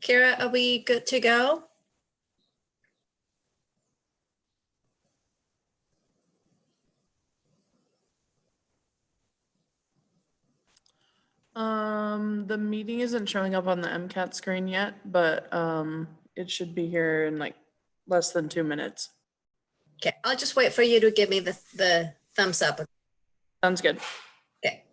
Kira, are we good to go? The meeting isn't showing up on the MCAT screen yet, but it should be here in like less than 2 minutes. Okay, I'll just wait for you to give me the thumbs up. Sounds good. Okay.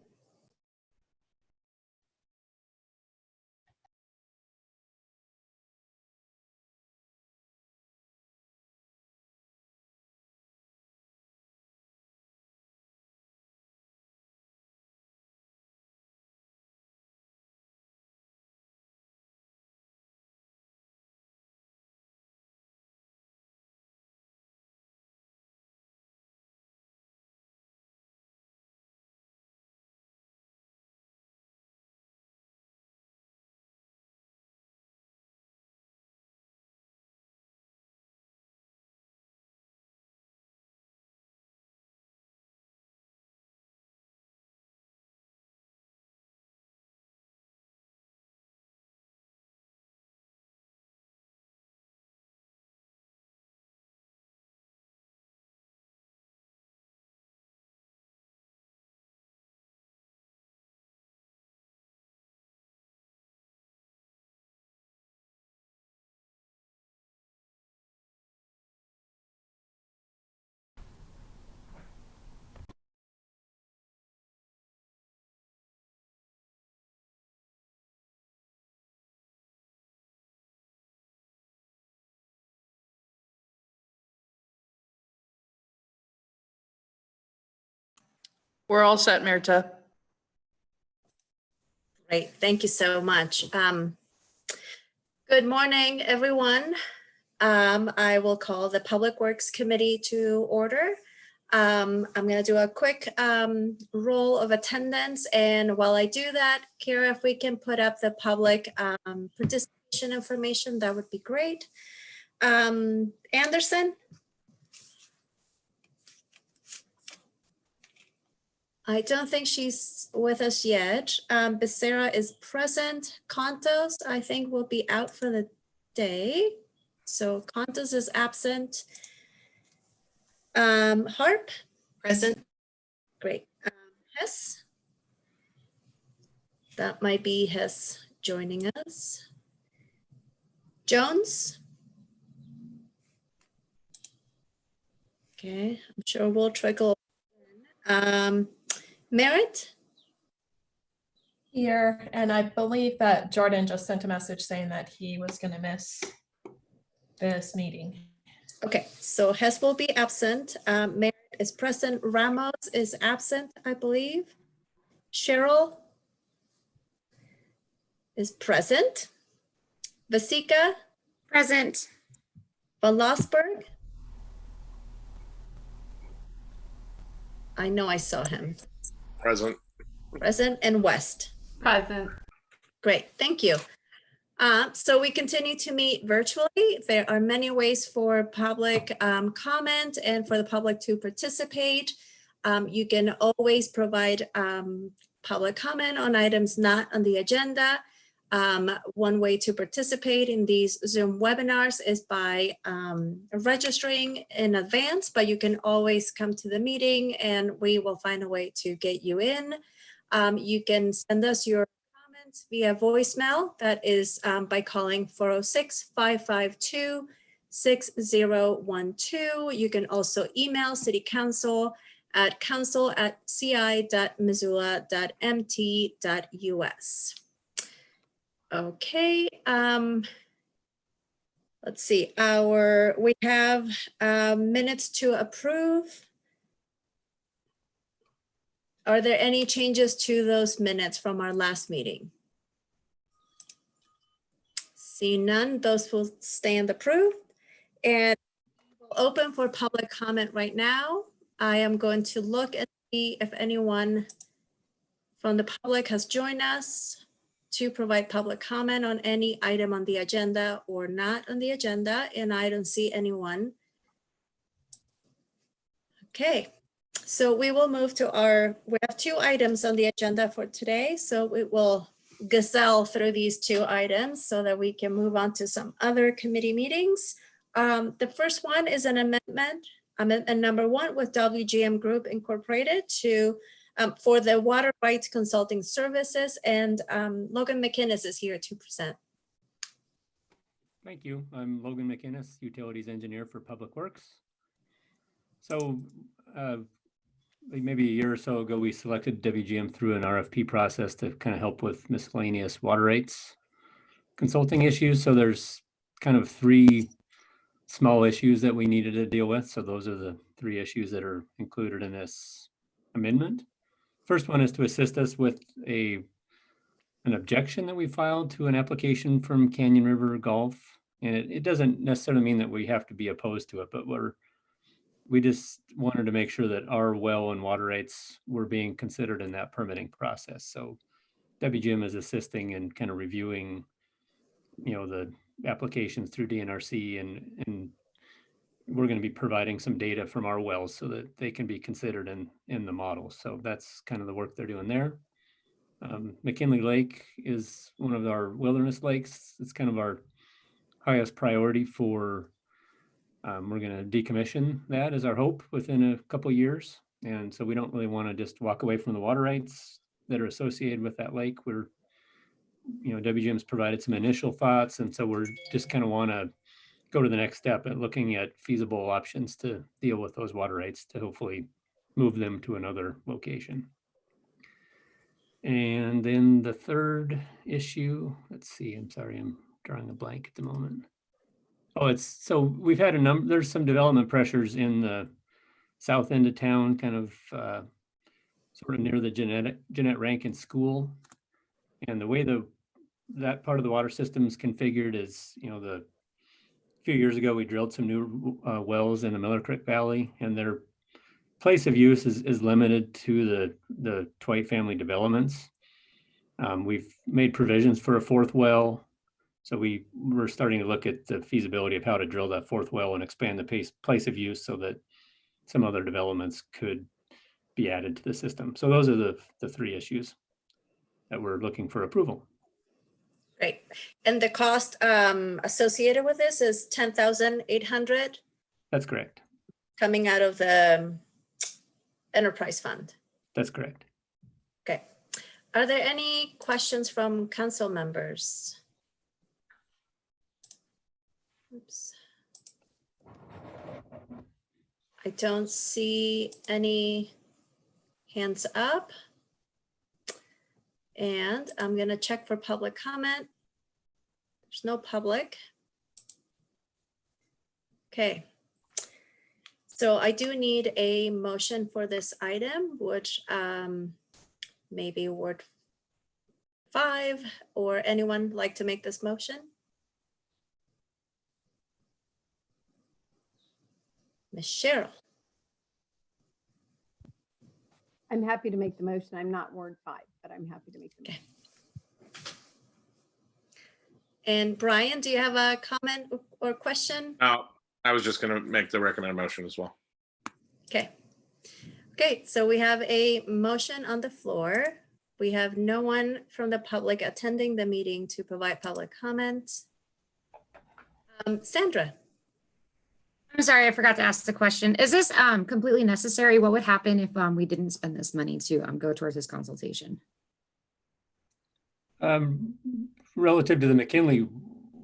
We're all set, Mirta. Great, thank you so much. Good morning, everyone. I will call the Public Works Committee to order. I'm going to do a quick roll of attendance, and while I do that, Kira, if we can put up the public participation information, that would be great. Anderson? I don't think she's with us yet. Becerra is present. Contos, I think, will be out for the day. So Contos is absent. Harp? Present. Great. Hess? That might be Hess joining us. Jones? Okay, I'm sure we'll trickle. Merritt? Here, and I believe that Jordan just sent a message saying that he was going to miss this meeting. Okay, so Hess will be absent. Merritt is present. Ramos is absent, I believe. Cheryl is present. Vasika? Present. Van Lossberg? I know I saw him. Present. Present. And West? Present. Great, thank you. So we continue to meet virtually. There are many ways for public comment and for the public to participate. You can always provide public comment on items not on the agenda. One way to participate in these Zoom webinars is by registering in advance, but you can always come to the meeting and we will find a way to get you in. You can send us your comments via voicemail. That is by calling 406-552-6012. You can also email City Council at council@ci.missoula.mt.us. Okay, let's see, we have minutes to approve. Are there any changes to those minutes from our last meeting? See none, those will stand approved. And we'll open for public comment right now. I am going to look and see if anyone from the public has joined us to provide public comment on any item on the agenda or not on the agenda, and I don't see anyone. Okay, so we will move to we have 2 items on the agenda for today, so we will gazelle through these two items so that we can move on to some other committee meetings. The first one is an amendment number 1 with WGM Group Incorporated to for the water rights consulting services, and Logan McInnes is here to present. Thank you. I'm Logan McInnes, Utilities Engineer for Public Works. So maybe a year or so ago, we selected WGM through an RFP process to kind of help with miscellaneous water rights consulting issues. So there's kind of 3 small issues that we needed to deal with. So those are the 3 issues that are included in this amendment. First one is to assist us with an objection that we filed to an application from Canyon River Golf. And it doesn't necessarily mean that we have to be opposed to it, but we just wanted to make sure that our well and water rights were being considered in that permitting process. So WGM is assisting in kind of reviewing, the applications through DNRC, and we're going to be providing some data from our wells so that they can be considered in the model. So that's kind of the work they're doing there. McKinley Lake is one of our wilderness lakes. It's kind of our highest priority for, we're going to decommission that is our hope within a couple of years. And so we don't really want to just walk away from the water rights that are associated with that lake. WGM's provided some initial thoughts. And so we're just kind of want to go to the next step at looking at feasible options to deal with those water rights to hopefully move them to another location. And then the third issue, let's see, I'm sorry, I'm drawing a blank at the moment. So we've had there's some development pressures in the south end of town, kind of sort of near the Jeanette Rankin School. And the way that part of the water system is configured is, a few years ago, we drilled some new wells in the Miller Creek Valley, and their place of use is limited to the Twite family developments. We've made provisions for a 4th well. So we're starting to look at the feasibility of how to drill that 4th well and expand the place of use so that some other developments could be added to the system. So those are the 3 issues that we're looking for approval. Great. And the cost associated with this is $10,800 That's correct. coming out of the enterprise fund. That's correct. Okay. Are there any questions from council members? Oops. I don't see any hands up. And I'm going to check for public comment. There's no public. Okay. So I do need a motion for this item, which maybe Ward 5 or anyone like to make this motion? Ms. Cheryl. I'm happy to make the motion. I'm not Ward 5, but I'm happy to make the motion. And Brian, do you have a comment or question? No, I was just going to make the recommended motion as well. Okay. Okay, so we have a motion on the floor. We have no one from the public attending the meeting to provide public comments. Sandra. I'm sorry, I forgot to ask the question. Is this completely necessary? What would happen if we didn't spend this money to go towards this consultation? Relative to the McKinley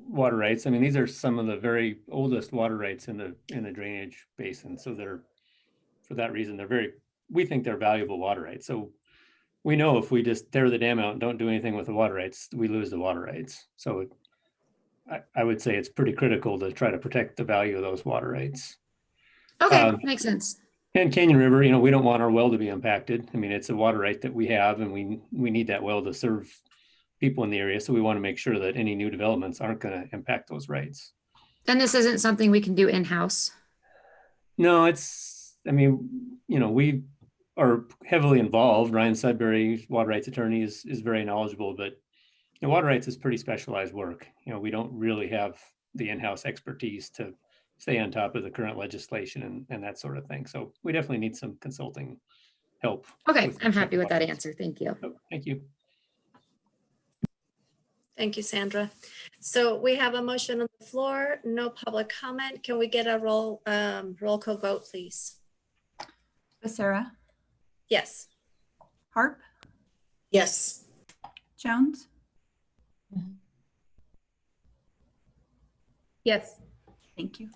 water rights, I mean, these are some of the very oldest water rights in the drainage basin. So for that reason, we think they're valuable water rights. So we know if we just tear the dam out and don't do anything with the water rights, we lose the water rights. So I would say it's pretty critical to try to protect the value of those water rights. Okay, makes sense. And Canyon River, we don't want our well to be impacted. I mean, it's a water right that we have, and we need that well to serve people in the area. So we want to make sure that any new developments aren't going to impact those rights. Then this isn't something we can do in-house. No, we are heavily involved. Ryan Sudbury, water rights attorney, is very knowledgeable, but water rights is pretty specialized work. We don't really have the in-house expertise to stay on top of the current legislation and that sort of thing. So we definitely need some consulting help. Okay, I'm happy with that answer. Thank you. Oh, thank you. Thank you, Sandra. So we have a motion on the floor, no public comment. Can we get a roll call vote, please? Becerra, Yes. Harp, Yes. Jones, Yes. thank you.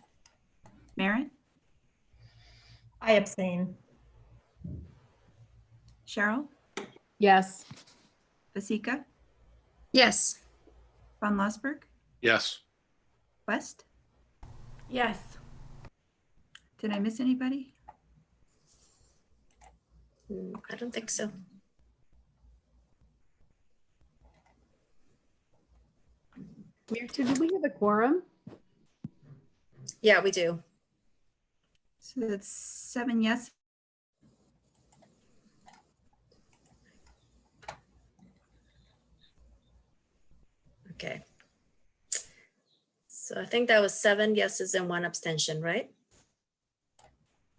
Merritt, I abstain. Cheryl, Yes. Vasika, Yes. Von Lossberg, Yes. West. Yes. Did I miss anybody? I don't think so. So do we have a quorum? Yeah, we do. So that's 7 yes. Okay. So I think that was 7 yeses and 1 abstention, right?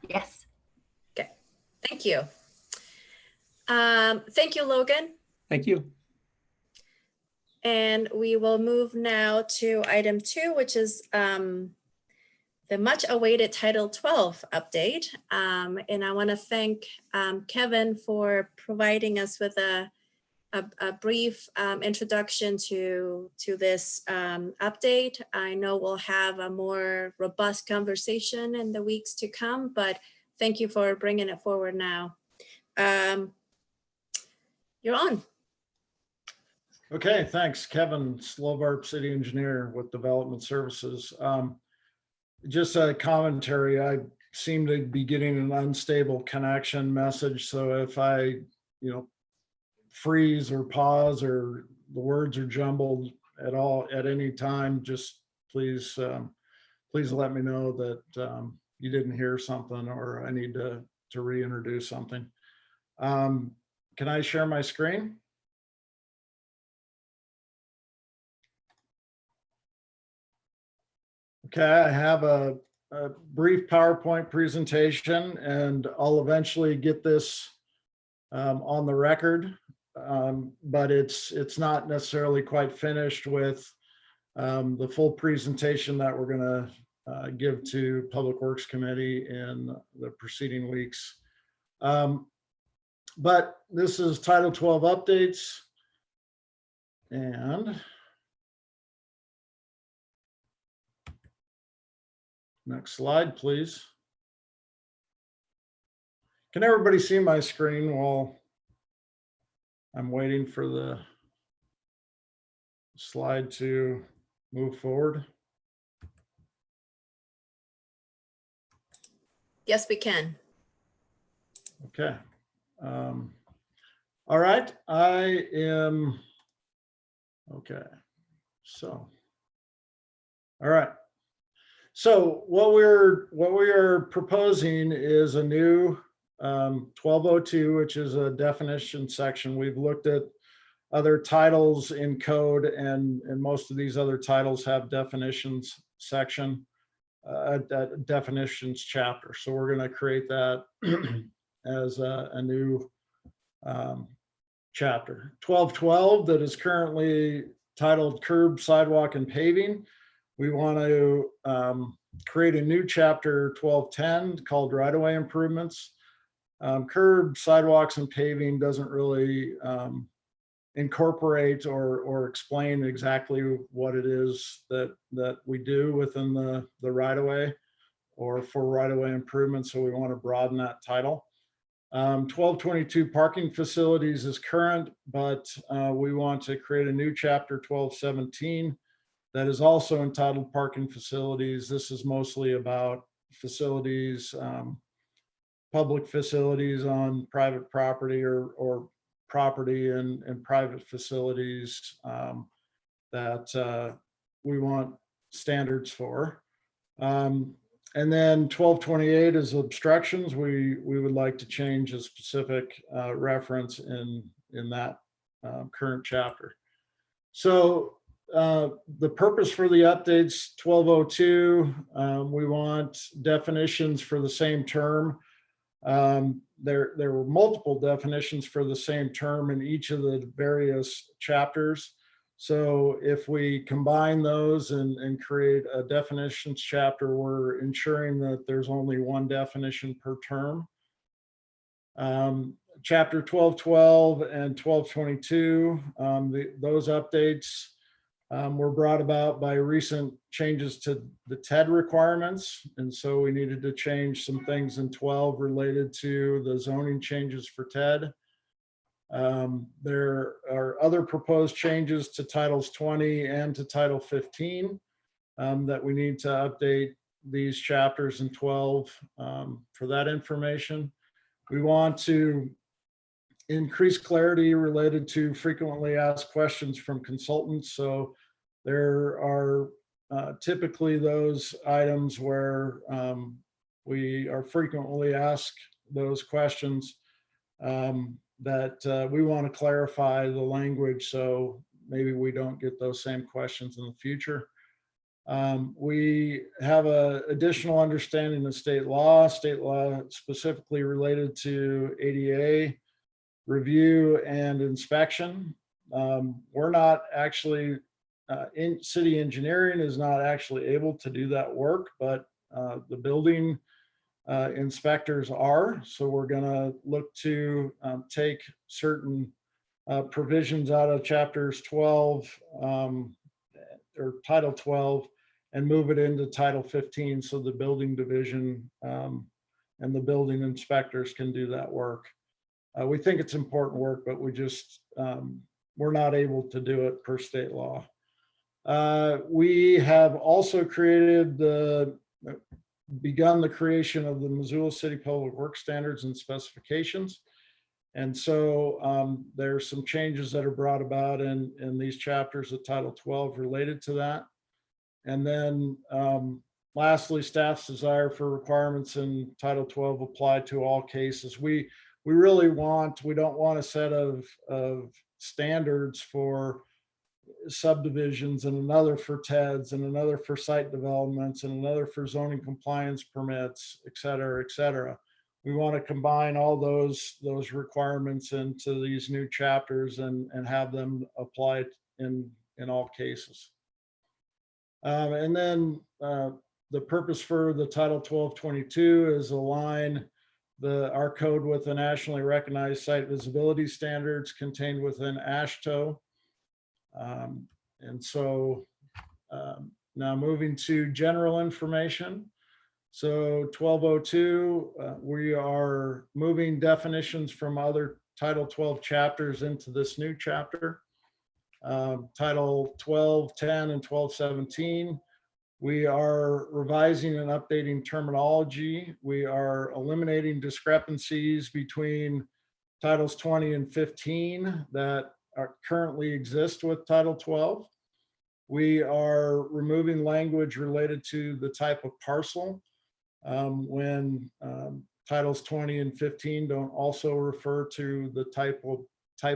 Yes. Thank you. Thank you, Logan. Thank you. And we will move now to item 2, which is the much awaited Title 12 update. And I want to thank Kevin for providing us with a brief introduction to this update. I know we'll have a more robust conversation in the weeks to come, but thank you for bringing it forward now. You're on. Okay, thanks. Kevin Slovart, City Engineer with Development Services. Just a commentary, I seem to be getting an unstable connection message. So if I, freeze or pause or the words are jumbled at all at any time, just please let me know that you didn't hear something or I need to reintroduce something. Can I share my screen? Okay, I have a brief PowerPoint presentation and I'll eventually get this on the record, but it's not necessarily quite finished with the full presentation that we're going to give to Public Works Committee in the preceding weeks. But this is Title 12 updates. And next slide, please. Can everybody see my screen while I'm waiting for the slide to move forward? Yes, we can. Okay. All right, I am, okay, so, all right. So what we are proposing is a new 1202, which is a definition section. We've looked at other titles in code and most of these other titles have definitions section, definitions chapter. So we're going to create that as a new chapter. 1212 that is currently titled Curb, Sidewalk, and Paving. We want to create a new chapter 1210 called Right-of-Way Improvements. Curb, sidewalks, and paving doesn't really incorporate or explain exactly what it is that we do within the right-of-way or for right-of-way improvements. So we want to broaden that title. 1222 parking facilities is current, but we want to create a new chapter 1217 that is also entitled parking facilities. This is mostly about facilities, public facilities on private property or property and private facilities that we want standards for. And then 1228 is obstructions. We would like to change a specific reference in that current chapter. So the purpose for the updates, 1202, we want definitions for the same term. There were multiple definitions for the same term in each of the various chapters. So if we combine those and create a definitions chapter, we're ensuring that there's only one definition per term. Chapter 1212 and 1222, those updates were brought about by recent changes to the TED requirements. And so we needed to change some things in 12 related to the zoning changes for TED. There are other proposed changes to titles 20 and to title 15 that we need to update these chapters in 12 for that information. We want to increase clarity related to frequently asked questions from consultants. So there are typically those items where we are frequently asked those questions that we want to clarify the language so maybe we don't get those same questions in the future. We have an additional understanding of state law specifically related to ADA review and inspection. We're not actually, city engineering is not actually able to do that work, but the building inspectors are. So we're gonna look to take certain provisions out of chapters 12 or title 12 and move it into title 15 so the building division and the building inspectors can do that work. We think it's important work, but we just, we're not able to do it per state law. We have also begun the creation of the Missoula City Public Works Standards and Specifications. And so there's some changes that are brought about in these chapters of Title 12 related to that. And then lastly, staff's desire for requirements in Title 12 apply to all cases. We don't want a set of standards for subdivisions and another for TEDs and another for site developments and another for zoning compliance permits, et cetera, et cetera. We want to combine all those requirements into these new chapters and have them applied in all cases. And then the purpose for the Title 1222 is align our code with the nationally recognized site visibility standards contained within AASHTO. And so now moving to general information. So 1202, we are moving definitions from other Title 12 chapters into this new chapter. Title 1210 and 1217. We are revising and updating terminology. We are eliminating discrepancies between titles 20 and 15 that currently exist with Title 12. We are removing language related to the type of parcel when titles 20 and 15 don't also refer to the type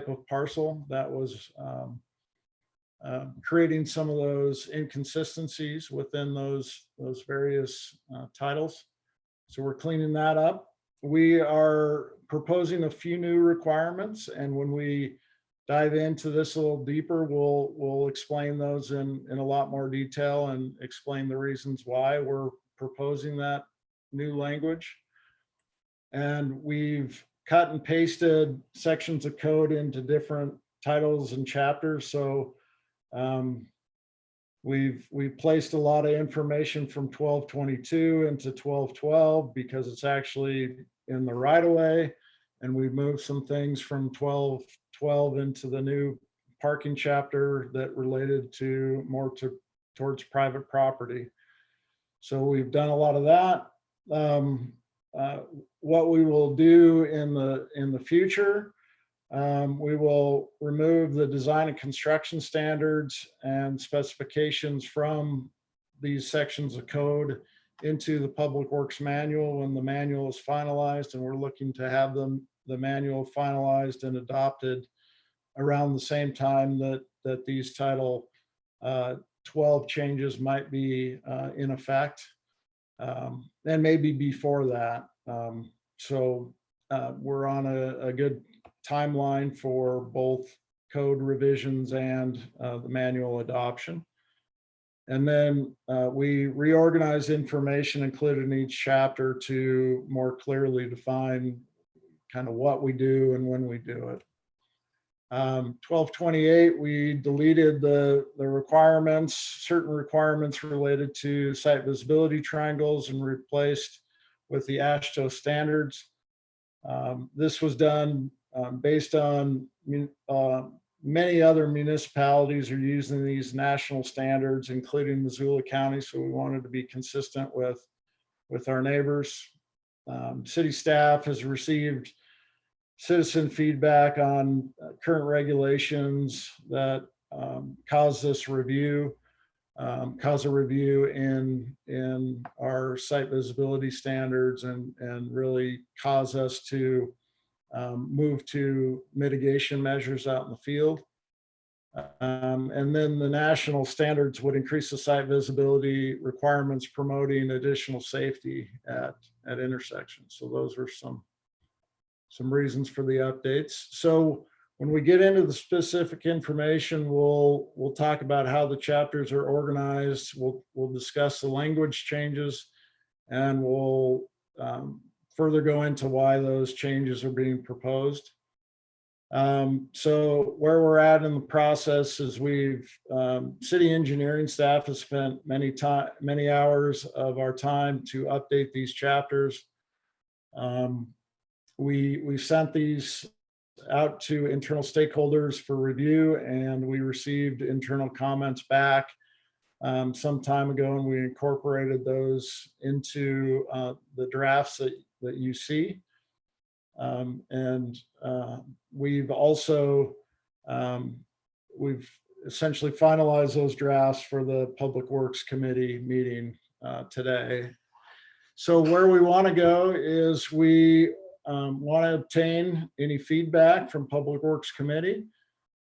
of parcel. That was creating some of those inconsistencies within those various titles. So we're cleaning that up. We are proposing a few new requirements, and when we dive into this a little deeper, we'll explain those in a lot more detail and explain the reasons why we're proposing that new language. And we've cut and pasted sections of code into different titles and chapters. So we've placed a lot of information from 1222 into 1212 because it's actually in the right of way. And we've moved some things from 1212 into the new parking chapter that related to more towards private property. So we've done a lot of that. What we will do in the future, we will remove the design and construction standards and specifications from these sections of code into the Public Works Manual when the manual is finalized, and we're looking to have the manual finalized and adopted around the same time that these Title 12 changes might be in effect, and maybe before that. So we're on a good timeline for both code revisions and the manual adoption. And then we reorganize information included in each chapter to more clearly define kind of what we do and when we do it. 1228, we deleted the requirements, certain requirements related to site visibility triangles and replaced with the AASHTO standards. This was done based on many other municipalities are using these national standards, including Missoula County. So we wanted to be consistent with our neighbors. City staff has received citizen feedback on current regulations that cause this review, cause a review in our site visibility standards and really cause us to move to mitigation measures out in the field. And then the national standards would increase the site visibility requirements, promoting additional safety at intersections. So those are some reasons for the updates. So when we get into the specific information, we'll talk about how the chapters are organized. We'll discuss the language changes, and we'll further go into why those changes are being proposed. So where we're at in the process is city engineering staff has spent many hours of our time to update these chapters. We sent these out to internal stakeholders for review, and we received internal comments back some time ago, and we incorporated those into the drafts that you see. We've also, we've essentially finalized those drafts for the Public Works Committee meeting today. So where we want to go is we want to obtain any feedback from Public Works Committee.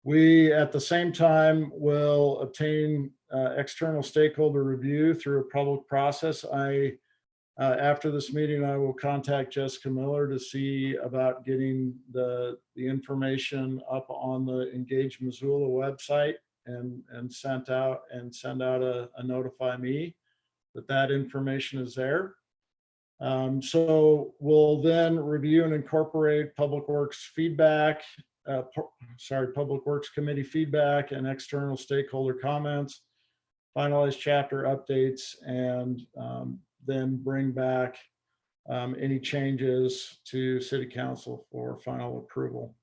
We, at the same time, will obtain external stakeholder review through a public process. After this meeting, I will contact Jessica Miller to see about getting the information up on the Engage Missoula website and send out a notify me that information is there. So we'll then review and incorporate Public Works feedback, Public Works Committee feedback and external stakeholder comments, finalize chapter updates, and then bring back any changes to City Council for final approval.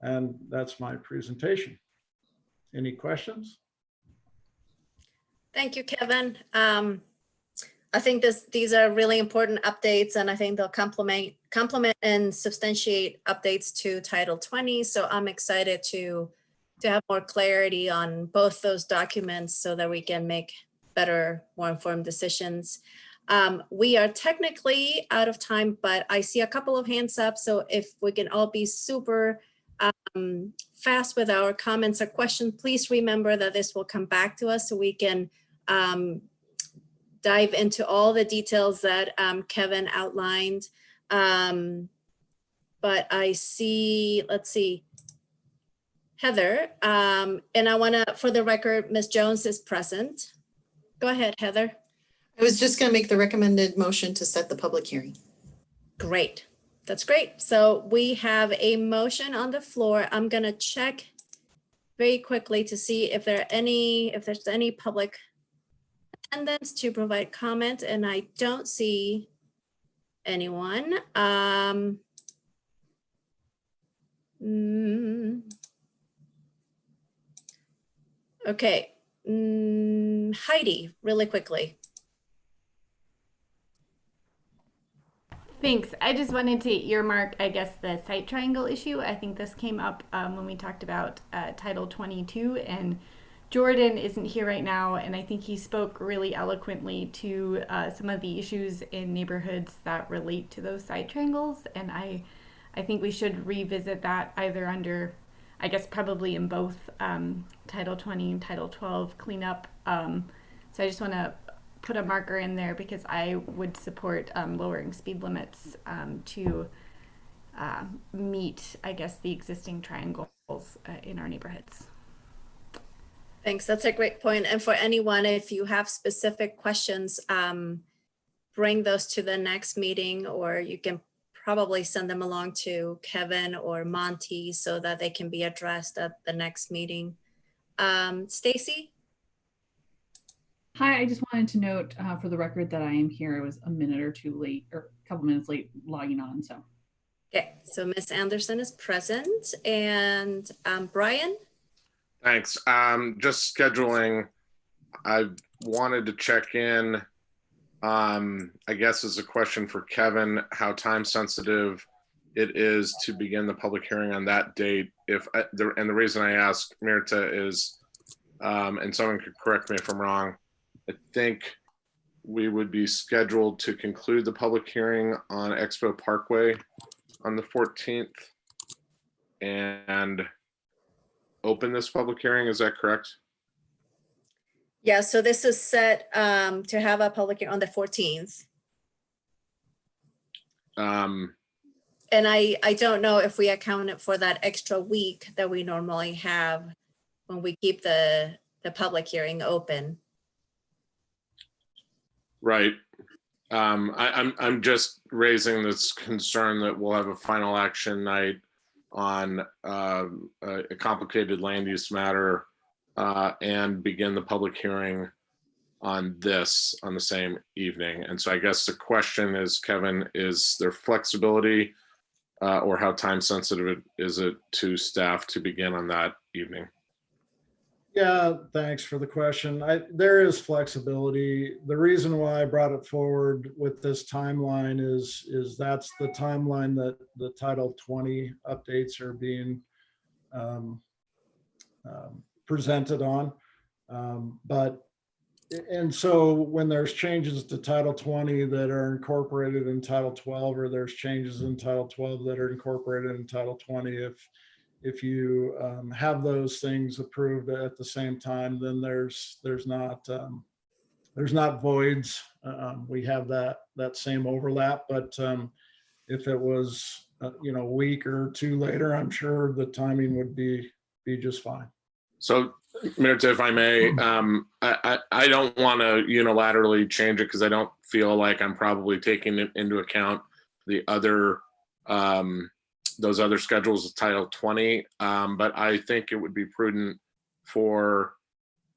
And that's my presentation. Any questions? Thank you, Kevin. I think these are really important updates, and I think they'll complement and substantiate updates to Title 20. So I'm excited to have more clarity on both those documents so that we can make better, more informed decisions. We are technically out of time, but I see a couple of hands up. So if we can all be super fast with our comments or questions, please remember that this will come back to us so we can dive into all the details that Kevin outlined. But I see, let's see, Heather, and I want to, for the record, Ms. Jones is present. Go ahead, Heather. I was just going to make the recommended motion to set the public hearing. Great. That's great. So we have a motion on the floor. I'm going to check very quickly to see if there's any public attendance to provide comment, and I don't see anyone. Okay. Heidi, really quickly. Thanks. I just wanted to earmark, I guess, the site triangle issue. I think this came up when we talked about Title 22, and Jordan isn't here right now, and I think he spoke really eloquently to some of the issues in neighborhoods that relate to those site triangles, and I think we should revisit that either under, I guess probably in both Title 20 and Title 12 cleanup. So I just want to put a marker in there because I would support lowering speed limits to meet, I guess, the existing triangle in our neighborhoods. Thanks. That's a great point. And for anyone, if you have specific questions, bring those to the next meeting, or you can probably send them along to Kevin or Monty so that they can be addressed at the next meeting. Stacy? Hi, I just wanted to note for the record that I am here. I was a minute or two late, or a couple minutes late logging on, so. Okay, so Ms. Anderson is present, and Brian? Thanks. Just scheduling. I wanted to check in. I guess is a question for Kevin, how time sensitive it is to begin the public hearing on that date. And the reason I ask Mirta is, and someone could correct me if I'm wrong, I think we would be scheduled to conclude the public hearing on Expo Parkway on the 14th and open this public hearing. Is that correct? Yeah, so this is set to have a public hearing on the 14th. And I don't know if we accounted for that extra week that we normally have when we keep the public hearing open. Right. I'm just raising this concern that we'll have a final action night on a complicated land use matter and begin the public hearing on this on the same evening. And so I guess the question is, Kevin, is there flexibility or how time sensitive is it to staff to begin on that evening? Yeah, thanks for the question. There is flexibility. The reason why I brought it forward with this timeline is that's the timeline that the Title 20 updates are being presented on. And so when there's changes to Title 20 that are incorporated in Title 12, or there's changes in Title 12 that are incorporated in Title 20, if you have those things approved at the same time, then there's not voids. We have that same overlap, but if it was a week or two later, I'm sure the timing would be just fine. So, Mirta, if I may, I don't want to unilaterally change it because I don't feel like I'm probably taking it into account the other those other schedules of Title 20, but I think it would be prudent for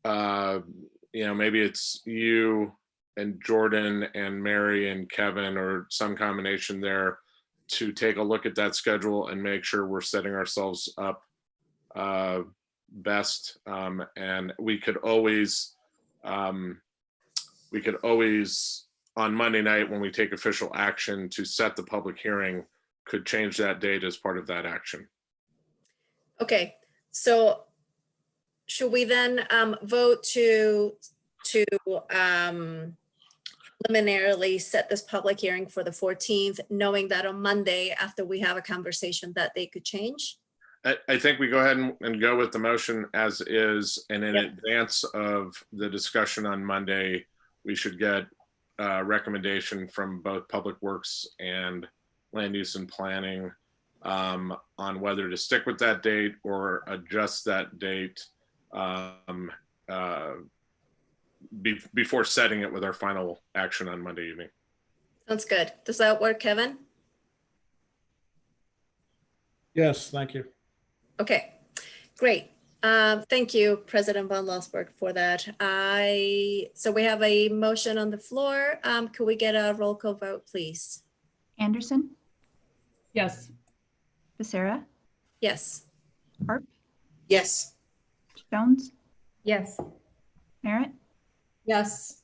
maybe it's you and Jordan and Mary and Kevin or some combination there to take a look at that schedule and make sure we're setting ourselves up best. And we could always on Monday night when we take official action to set the public hearing, could change that date as part of that action. Okay, so should we then vote to preliminarily set this public hearing for the 14th, knowing that on Monday, after we have a conversation, that they could change? I think we go ahead and go with the motion as is, and in advance of the discussion on Monday, we should get a recommendation from both Public Works and Land Use and Planning on whether to stick with that date or adjust that date before setting it with our final action on Monday evening. Sounds good. Does that work, Kevin? Yes, thank you. Okay, great. Thank you, President Von Lossberg, for that. So we have a motion on the floor. Could we get a roll call vote, please? Anderson, Yes. Becerra, Yes. Harp, Yes. Jones, Yes. Merritt, Yes.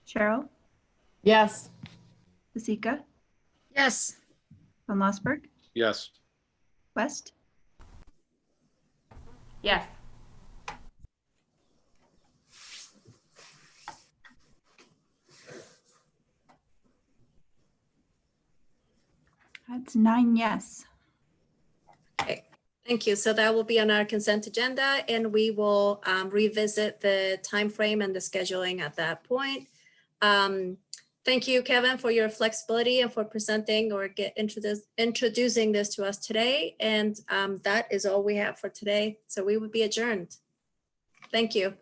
Cheryl, Yes. Basika, Yes. Von Lossberg, Yes. West, Yes. that's 9 yes. Okay, thank you. So that will be on our consent agenda, and we will revisit the timeframe and the scheduling at that point. Thank you, Kevin, for your flexibility and for presenting or introducing this to us today. And that is all we have for today. So we will be adjourned. Thank you.